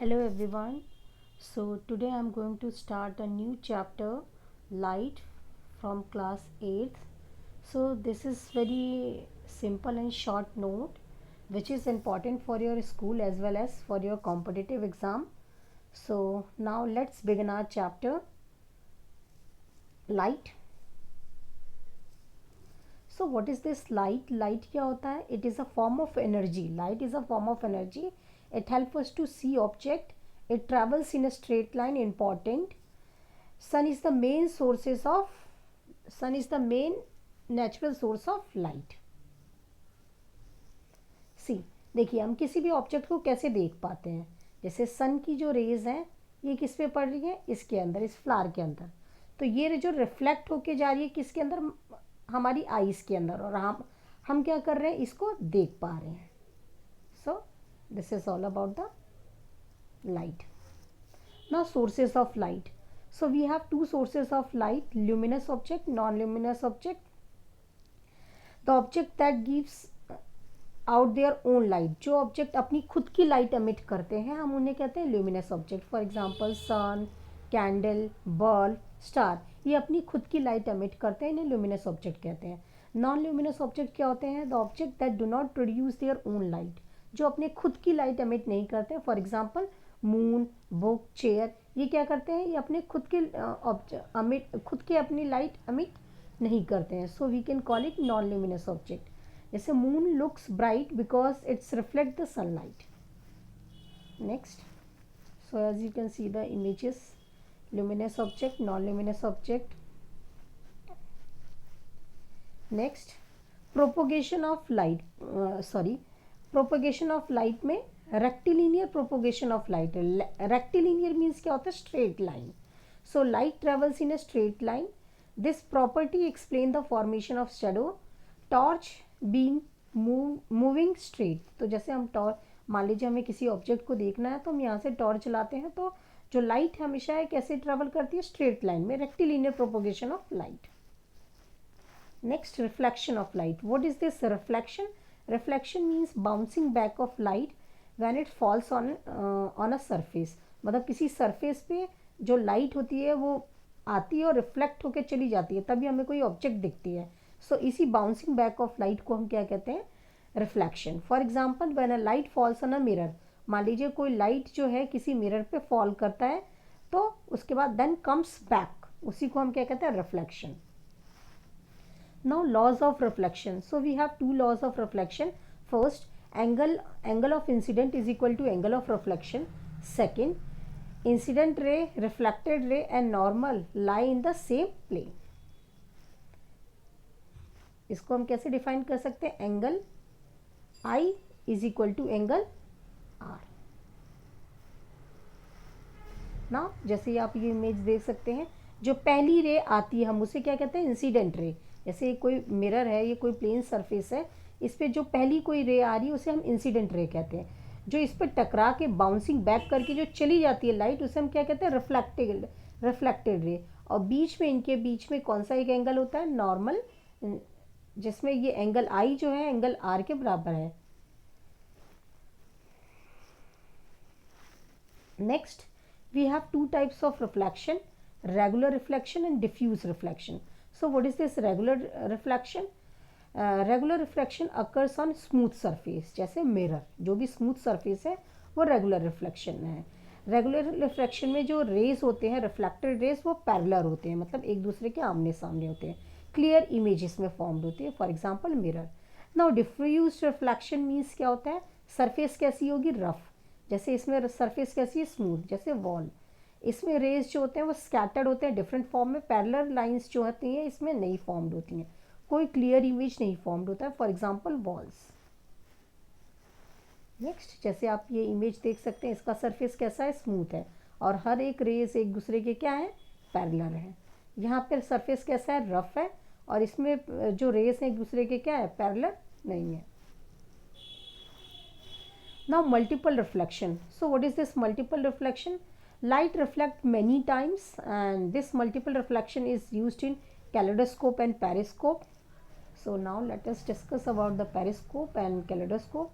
Hello everyone. So today I'm going to start a new chapter, light, from class 8th. So this is very simple and short note which is important for your school as well as for your competitive exam. So now let's begin our chapter, light. So what is this light? Light क्या होता है? It is a form of energy. Light is a form of energy. It helps us to see object. It travels in a straight line. Important. Sun is the main sources of sun is the main natural source of light. सी देखिए हम किसी भी object को कैसे देख पाते हैं. जैसे सन की जो रेज हैं ये किस पे पड़ रही है? इसके अंदर, इस फ्लावर के अंदर. तो ये जो रिफ्लेक्ट होके जा रही है किसके अंदर? हमारी आईज के अंदर. और हम क्या कर रहे हैं? इसको देख पा रहे हैं. So this is all about the light. Now sources of light. So we have two sources of light: luminous object, non-luminous object. The object that gives out their own light. जो ऑब्जेक्ट अपनी खुद की light emit करते हैं हम उन्हें कहते हैं luminous object. For example sun, candle, bulb, star, ये अपनी खुद की लाइट एमिट करते हैं, इन्हें ल्यूमिनस ऑब्जेक्ट कहते हैं. नॉन ल्यूमिनस ऑब्जेक्ट क्या होते हैं? The object that do not produce their own light, जो अपने खुद की लाइट एमिट नहीं करते. For example moon, book, chair, ये क्या करते हैं? ये अपने खुद के खुद के अपनी लाइट एमिट नहीं करते हैं. So we can call it non luminous object. जैसे moon looks bright because it's reflect the sunlight. Next, so as you can see the images, luminous object, non-luminous object. Next, propagation of light. Propagation of light में rectilinear propagation of light. Rectilinear means क्या होता है? Straight line. So light travels in a straight line. This property explain the formation of shadow. Torch being moving straight. तो जैसे हम torch, मान लीजिए हमें किसी ऑब्जेक्ट को देखना है तो हम यहाँ से टॉर्च चलाते हैं, तो जो लाइट हमेशा है कैसे ट्रेवल करती है? स्ट्रेट लाइन में. Rectilinear propagation of light. Next, reflection of light. What is this reflection? Reflection means bouncing back of light when it falls on a surface. मतलब किसी सरफेस पे जो लाइट होती है वो आती है और रिफ्लेक्ट होकर चली जाती है, तभी हमें कोई ऑब्जेक्ट दिखती है. सो इसी बाउंसिंग बैक ऑफ लाइट को हम क्या कहते हैं? Reflection. For example when a light falls on a mirror. मान लीजिए कोई लाइट जो है किसी मिरर पे फॉल करता है तो उसके बाद देन कम्स बैक, उसी को हम क्या कहते हैं? Reflection. Now laws of reflection. So we have two laws of reflection. First, angle of incidence is equal to angle of reflection. Second, incident ray, reflected ray and normal lie in the same plane. इसको हम कैसे define कर सकते हैं? Angle I is equal to angle R. ना जैसे आप ये इमेज देख सकते हैं, जो पहली रे आती है हम उसे क्या कहते हैं? Incident ray. जैसे कोई मिरर है, ये कोई प्लेन सरफेस है, इस पर जो पहली कोई रे आ रही है उसे हम इंसिडेंट रे कहते हैं. जो इस पर टकरा के बाउंसिंग बैक करके जो चली जाती है लाइट, उसे हम क्या कहते हैं? Reflected ray. और बीच में, इनके बीच में कौन सा एक एंगल होता है? नॉर्मल, जिसमें ये एंगल आई जो है एंगल आर के बराबर है. Next, we have two types of reflection: regular reflection and diffuse reflection. So what is this regular reflection? Regular reflection occurs on smooth surface. जैसे mirror, जो भी smooth surface है वो regular reflection है. Regular reflection में जो raise होते हैं, रिफ्लेक्टेड रेज, वो पैरेलल होते हैं, मतलब एक दूसरे के आमने सामने होते हैं. क्लियर इमेजेस में फॉर्म्ड होती है. For example mirror. Now diffuse reflection means क्या होता है? सरफेस कैसी होगी? रफ. जैसे इसमें सरफेस कैसी है? स्मूथ, जैसे वॉल. इसमें रेज जो होते हैं वो स्कैटर्ड होते हैं डिफरेंट फॉर्म में. पैरेलल लाइंस जो होती हैं इसमें नहीं फॉर्म्ड होती हैं, कोई क्लियर इमेज नहीं फॉर्म्ड होता है. For example walls. नेक्स्ट, जैसे आप ये इमेज देख सकते हैं, इसका सरफेस कैसा है? स्मूथ है, और हर एक रेज एक दूसरे के क्या है? पैरेलल है. यहाँ पर सरफेस कैसा है? रफ है, और इसमें जो रेज हैं एक दूसरे के क्या है? पैरेलल नहीं है. Now multiple reflection. So what is this multiple reflection? Light reflect many times, and this multiple reflection is used in kaleidoscope and periscope. So now let us discuss about the periscope and kaleidoscope.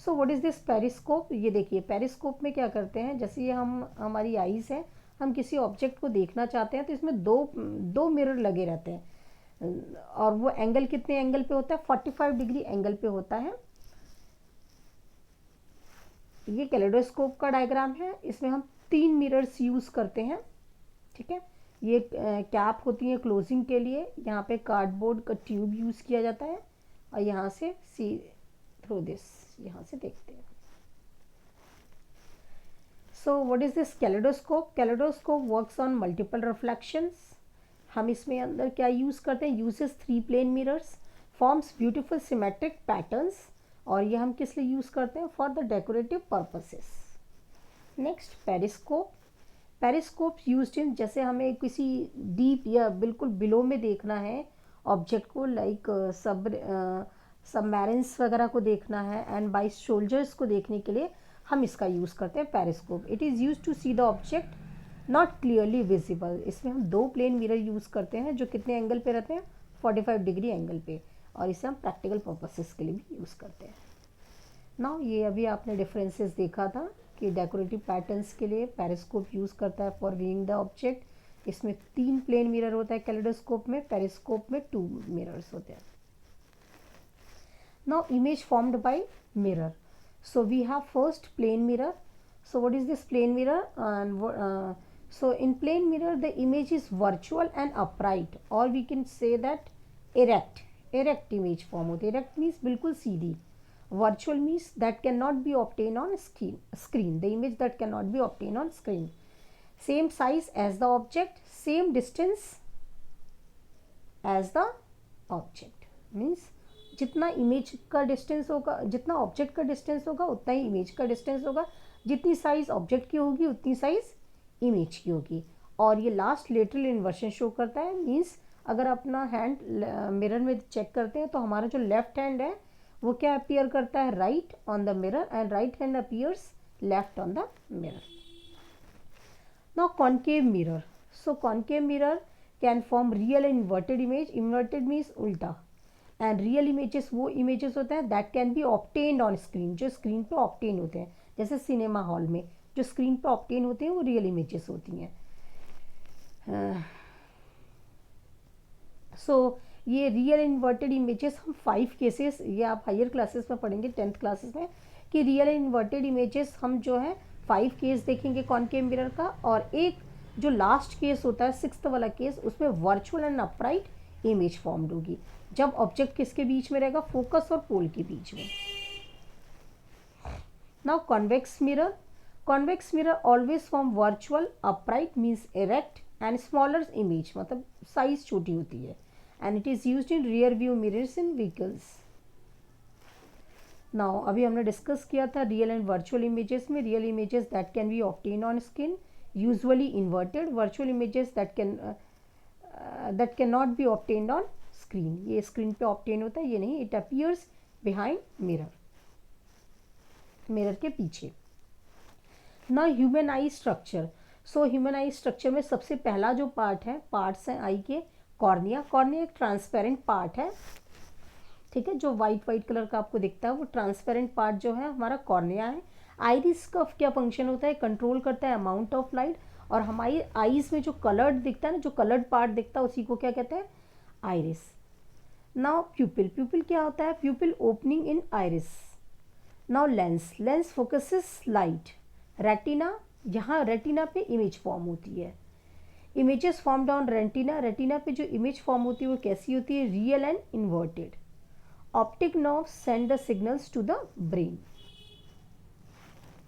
So what is this periscope? ये देखिए periscope में क्या करते हैं, जैसे ये हम हमारी आईज़ है, हम किसी ऑब्जेक्ट को देखना चाहते हैं तो इसमें दो दो मिरर लगे रहते हैं और वो एंगल कितने एंगल पे होता है, 45 डिग्री एंगल पे होता है। ये कैलेडोस्कोप का डायग्राम है, इसमें हम 3 मिरर्स यूज़ करते हैं, ठीक है। ये कैप होती है क्लोजिंग के लिए, यहाँ पे कार्डबोर्ड का ट्यूब यूज़ किया जाता है और यहाँ से सी थ्रू दिस, यहाँ से देखते हैं। So what is this kaleidoscope? Kaleidoscope works on multiple reflections. हम इसमें अंदर क्या यूज़ करते हैं, uses 3 plane mirrors, forms beautiful symmetric patterns, और ये हम किस लिए यूज़ करते हैं, for the decorative purposes. Next periscope. Periscope used in, जैसे हमें किसी डीप या बिल्कुल बिलो में देखना है ऑब्जेक्ट को, लाइक सबमरीन्स वगैरह को देखना है, एंड बाई सोल्जर्स को देखने के लिए हम इसका यूज़ करते हैं periscope. It is use to see the object not clearly visible. इसमें हम 2 प्लेन मिरर यूज़ करते हैं जो कितने एंगल पे रहते हैं, 45 डिग्री एंगल पे, और इसे हम प्रैक्टिकल पर्पसेस के लिए भी यूज़ करते हैं। नाउ ये अभी आपने डिफरेंसेस देखा था कि डेकोरेटिव पैटर्न्स के लिए पेरिस्कोप यूज़ करता है फॉर व्यूइंग द ऑब्जेक्ट। इसमें 3 प्लेन मिरर होता है कैलेडोस्कोप में, पेरिस्कोप में 2 मिरर्स होते हैं। Now image formed by mirror. So we have first plane mirror. So what is this plane mirror? And so in plane mirror the image is virtual and upright, or we can say that erect image form होती है. Erect means बिल्कुल सीधी. Virtual means that cannot be obtained on screen. The image that cannot be obtained on screen. Same size as the object, same distance as the object. Means जितना image का distance होगा, जितना object का distance होगा उतना ही image का distance होगा, जितनी साइज ऑब्जेक्ट की होगी उतनी साइज इमेज की होगी। और ये लास्ट लेटरल इन्वर्शन शो करता है, मींस अगर अपना हैंड मिरर में चेक करते हैं तो हमारा जो लेफ्ट हैंड है वो क्या अपीयर करता है, right on the mirror, and right hand appears left on the mirror. Now concave mirror. So concave mirror can form real and inverted image. Inverted means उल्टा, एंड रियल इमेजेस वो images होते हैं that can be obtained on screen, जो screen पे obtain होते हैं, जैसे cinema hall में जो स्क्रीन पे ऑब्टेन होते हैं वो रियल इमेजेस होती हैं। सो ये रियल इन्वर्टेड इमेजेस हम 5 केसेस, ये आप हायर क्लासेस में पढ़ेंगे 10th क्लासेस में, कि रियल इन्वर्टेड इमेजेस हम जो है 5 केस देखेंगे कॉन्केव मिरर का, और एक जो लास्ट केस होता है 6th वाला केस, उसमें virtual and upright image formed होगी, जब ऑब्जेक्ट किसके बीच में रहेगा, फोकस और पोल के बीच में। Now convex mirror. Convex mirror always form virtual, upright means erect, and smaller image मतलब साइज छोटी होती है, and it is used in rear view mirrors in vehicles. Now अभी हमने डिस्कस किया था रियल एंड वर्चुअल इमेजेस में. Real images that can be obtain on screen, usually inverted. Virtual images that can not be obtained on screen, ये screen पे obtain होता है, ये नहीं, it appears behind mirror, mirror के पीछे. ना ह्यूमन आई स्ट्रक्चर. सो ह्यूमन आई स्ट्रक्चर में सबसे पहला जो पार्ट है, पार्ट्स हैं आई के, कॉर्निया. कॉर्निया एक ट्रांसपेरेंट पार्ट है, ठीक है, जो वाइट कलर का आपको दिखता है वो ट्रांसपेरेंट पार्ट जो है हमारा कॉर्निया है. आइरिस का क्या फंक्शन होता है, कंट्रोल करता है अमाउंट ऑफ लाइट, और हमारी आईज में जो कलर्ड दिखता है ना, जो कलर्ड पार्ट दिखता है उसी को क्या कहते हैं, आइरिस. नाउ प्यूपिल. प्यूपिल क्या होता है, प्यूपिल opening in iris. Now lens. Lens focuses light. Retina, यहाँ रेटिना पे इमेज फॉर्म होती है. Images formed on retina. Retina पे जो इमेज फॉर्म होती है वो कैसी होती है, real and inverted. Optic nerve send the signals to the brain.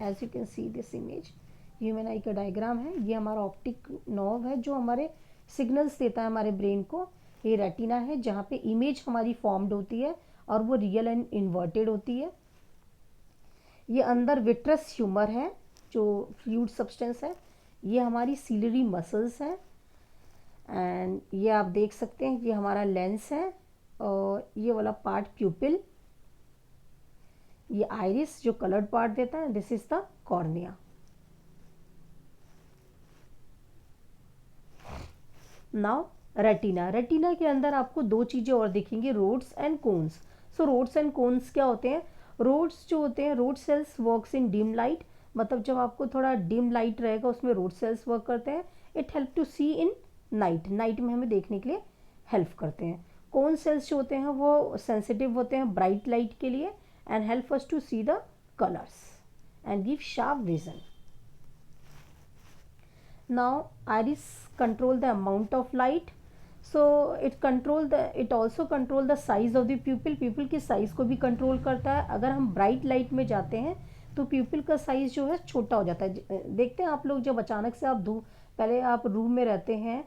As you can see this image, human eye का डायग्राम है, ये हमारा ऑप्टिक नर्व है जो हमारे सिग्नल्स देता है हमारे ब्रेन को. ये रेटिना है जहाँ पे इमेज हमारी फॉर्म्ड होती है और वो रियल एंड इन्वर्टेड होती है. ये अंदर विट्रस ह्यूमर है जो फ्लूइड सब्सटेंस है. ये हमारी सीलरी मसल्स हैं, एंड ये आप देख सकते हैं ये हमारा लेंस है, और ये वाला पार्ट प्यूपिल, ये आइरिस जो कलर्ड पार्ट देता है, this is the cornea. Now retina. Retina के अंदर आपको 2 चीज़ें और दिखेंगी, rods and cones. So rods and cones क्या होते हैं, रोड्स जो होते हैं, rod cells works in dim light, मतलब जब आपको थोड़ा डिम लाइट रहेगा उसमें रोड सेल्स वर्क करते हैं। It help to see in night, night में हमें देखने के लिए हेल्प करते हैं। कोन सेल्स जो होते हैं वो सेंसिटिव होते हैं ब्राइट लाइट के लिए and help us to see the colours and give sharp vision. Now iris control the amount of light, so it also control the size of the pupil, pupil की size को भी control करता है। अगर हम bright light में जाते हैं तो pupil का size जो है छोटा हो जाता है। देखते हैं आप लोग, जब अचानक से आप पहले आप रूम में रहते हैं,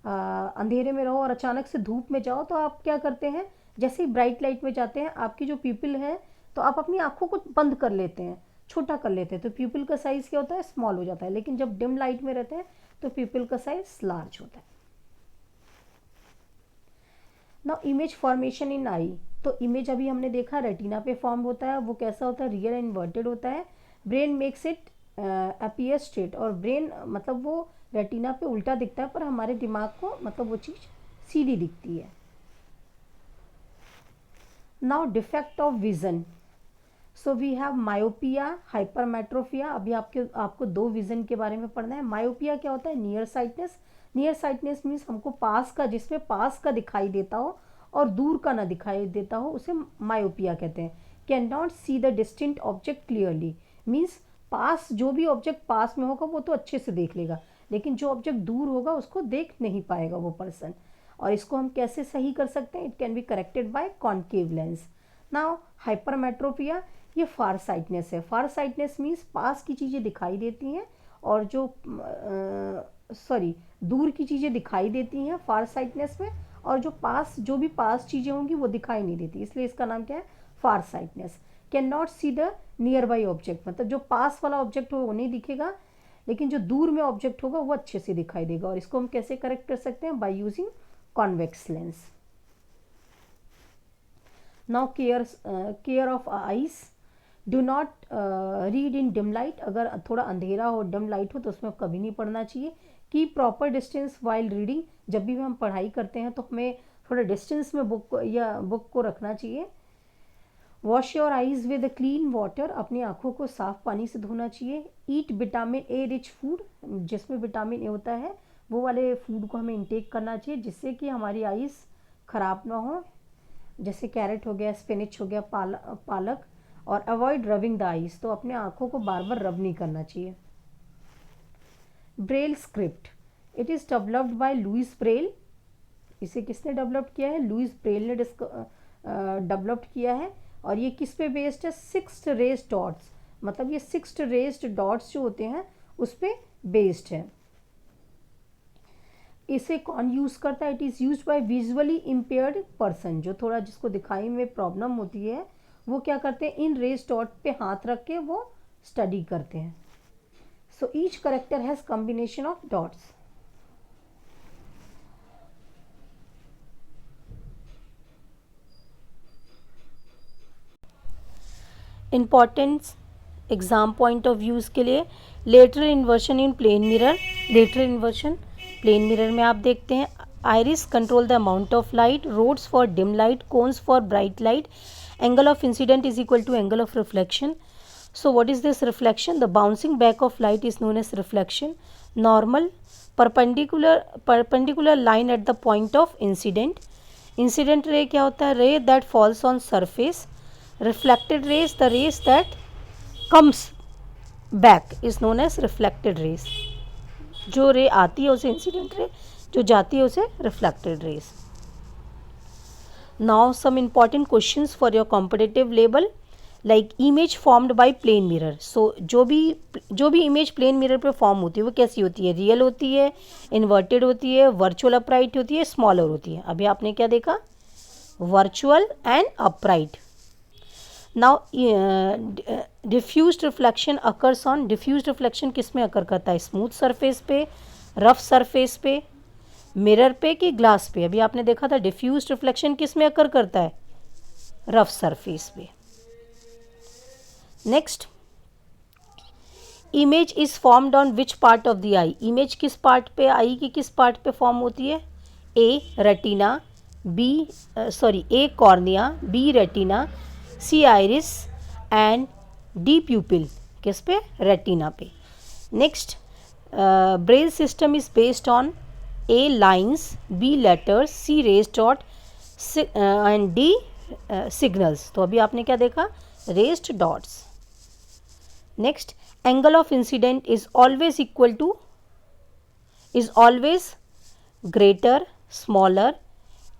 अंधेरे में रहो और अचानक से धूप में जाओ तो आप क्या करते हैं, जैसे ही ब्राइट लाइट में जाते हैं आपकी जो पीपल है तो आप अपनी आंखों को बंद कर लेते हैं, छोटा कर लेते हैं, तो पीपल का साइज क्या होता है, स्मॉल हो जाता है। लेकिन जब डिम लाइट में रहते हैं तो पीपल का साइज लार्ज होता है। नाउ इमेज फॉर्मेशन इन आई, तो इमेज अभी हमने देखा रेटिना पे फॉर्म होता है। वो कैसा होता है, रियल एंड इन्वर्टेड होता है। Brain makes it appear straight, और ब्रेन मतलब वो रेटिना पे उल्टा दिखता है पर हमारे दिमाग को मतलब वो चीज़ सीधी दिखती है। Now defect of vision, so we have myopia, hypermetropia. अभी आपको दो विजन के बारे में पढ़ना है। मायोपिया क्या होता है, near sightedness. Near sightedness means हमको पास का, जिसमें पास का दिखाई देता हो और दूर का ना दिखाई देता हो, उसे मायोपिया कहते हैं। Can not see the distinct object clearly, means पास जो भी ऑब्जेक्ट पास में होगा वो तो अच्छे से देख लेगा, लेकिन जो ऑब्जेक्ट दूर होगा उसको देख नहीं पाएगा वो पर्सन। और इसको हम कैसे सही कर सकते हैं, it can be corrected bye concave lens. Now hypermetropia, ये फार साइटनेस है। फार साइटनेस मीन्स पास की चीज़ें दिखाई देती हैं और जो दूर की चीज़ें दिखाई देती हैं फार साइटनेस में, और जो भी पास चीज़ें होंगी वो दिखाई नहीं देती, इसलिए इसका नाम क्या है, far sightedness. Can not see the nearby object, मतलब जो पास वाला ऑब्जेक्ट हो वो नहीं दिखेगा, लेकिन जो दूर में ऑब्जेक्ट होगा वो अच्छे से दिखाई देगा। और इसको हम कैसे करेक्ट कर सकते हैं, by using convex lens. Now care of eyes, do not read in dim light, अगर थोड़ा अंधेरा हो, डिम लाइट हो तो उसमें कभी नहीं पढ़ना चाहिए। Keep proper distance while reading, जब भी हम पढ़ाई करते हैं तो हमें थोड़ा डिस्टेंस में बुक को रखना चाहिए। Wash your eyes with clean water, अपनी आंखों को साफ पानी से धोना चाहिए। ईट विटामिन ए रिच फूड, जिसमें विटामिन ए होता है वो वाले फूड को हमें इंटेक करना चाहिए, जिससे कि हमारी आईज खराब ना हो, जैसे कैरेट हो गया, स्पिनिच हो गया, पालक। और अवॉइड रबिंग द आईज, तो अपने आंखों को बार बार रब नहीं करना चाहिए। Braille script, it is developed by Louis Braille. इसे किसने डेवलप किया है, लुइस ब्रेल ने डेवलप किया है। और ये किस पे बेस्ड है, सिक्स्ड रेस्ड डॉट्स, मतलब ये सिक्स्ड रेस्ड डॉट्स जो होते हैं उस पे बेस्ड है। इसे कौन यूज़ करता है, it is used by visually impaired person, जो थोड़ा जिसको दिखाई में प्रॉब्लम होती है वो क्या करते हैं, इन रेस डॉट पे हाथ रख के वो स्टडी करते हैं। So each character has combination of dots. Importance exam point of views के लिए, lateral inversion in plane mirror. Lateral inversion plane mirror में आप देखते हैं, iris control the amount of light, rods for dim light, cones for bright light, angle of incident is equal to angle of reflection. So what is this reflection? The bouncing back of light is known as reflection. Normal, perpendicular line at the point of incident. Incident ray क्या होता है, ray that falls on surface. Reflected rays, the rays that comes back is known as reflected rays. जो रे आती है उसे incident ray, जो जाती है उसे reflected rays. Now some important questions for your competitive level, like image formed by plane mirror. So जो भी इमेज प्लेन मिरर पे फॉर्म होती है वो कैसी होती है, रियल होती है, इन्वर्टेड होती है, वर्चुअल अपराइट होती है, स्मॉलर होती है। अभी आपने क्या देखा, virtual and upright. Now diffused reflection occurs on, diffused reflection किस में अकर करता है, स्मूथ सरफेस पे, रफ सरफेस पे, मिरर पे कि ग्लास पे। अभी आपने देखा था डिफ्यूज्ड रिफ्लेक्शन किस में अकर करता है, रफ सरफेस पे। Next, image is formed on which part of the eye, image किस पार्ट पे, आई की किस पार्ट पे फॉर्म होती है, A retina, A cornea, B retina, C iris, and D pupil किस पे, रेटिना पे। Next, Braille system is based on A lines, B letters, C raise dot and D signals. तो अभी आपने क्या देखा, raised dots. Next, angle of incidence is always equal to, is always greater, smaller,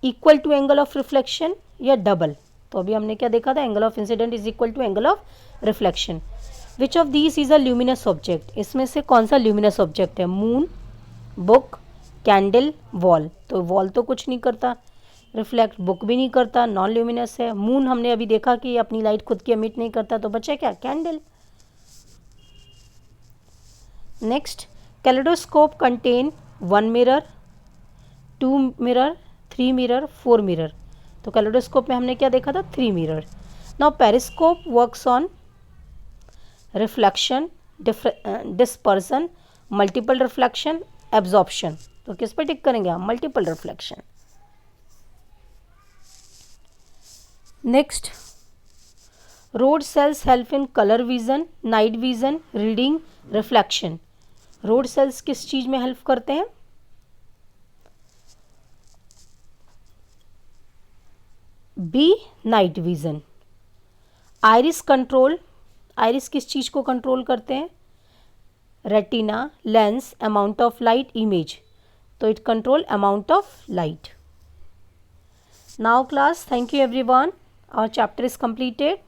equal to angle of reflection या double. तो अभी हमने क्या देखा था, angle of incidence is equal to angle of reflection. Which of these is a luminous object, इसमें से कौन सा ल्यूमिनस ऑब्जेक्ट है, मून, बुक, कैंडल, वॉल। तो वॉल तो कुछ नहीं करता रिफ्लेक्ट, बुक भी नहीं करता, नॉन ल्यूमिनस है। मून हमने अभी देखा कि अपनी लाइट खुद की एमिट नहीं करता, तो बचा क्या, candle. Next, kaleidoscope contain 1 mirror, 2 mirror, 3 mirror, 4 mirror. तो कैलेडोस्कोप में हमने क्या देखा था, 3 mirror. Now periscope works on reflection, dispersion, multiple reflection, absorption. तो किस पे टिक करेंगे हम, multiple reflection. Next, rod cells help in colour vision, night vision, reading, reflection. Rod cells किस चीज में हेल्प करते हैं, B night vision. Iris control, iris किस चीज को कंट्रोल करते हैं, retina, lens, amount of light, image. तो it control amount of light. Now class, thank you everyone, our chapter is completed.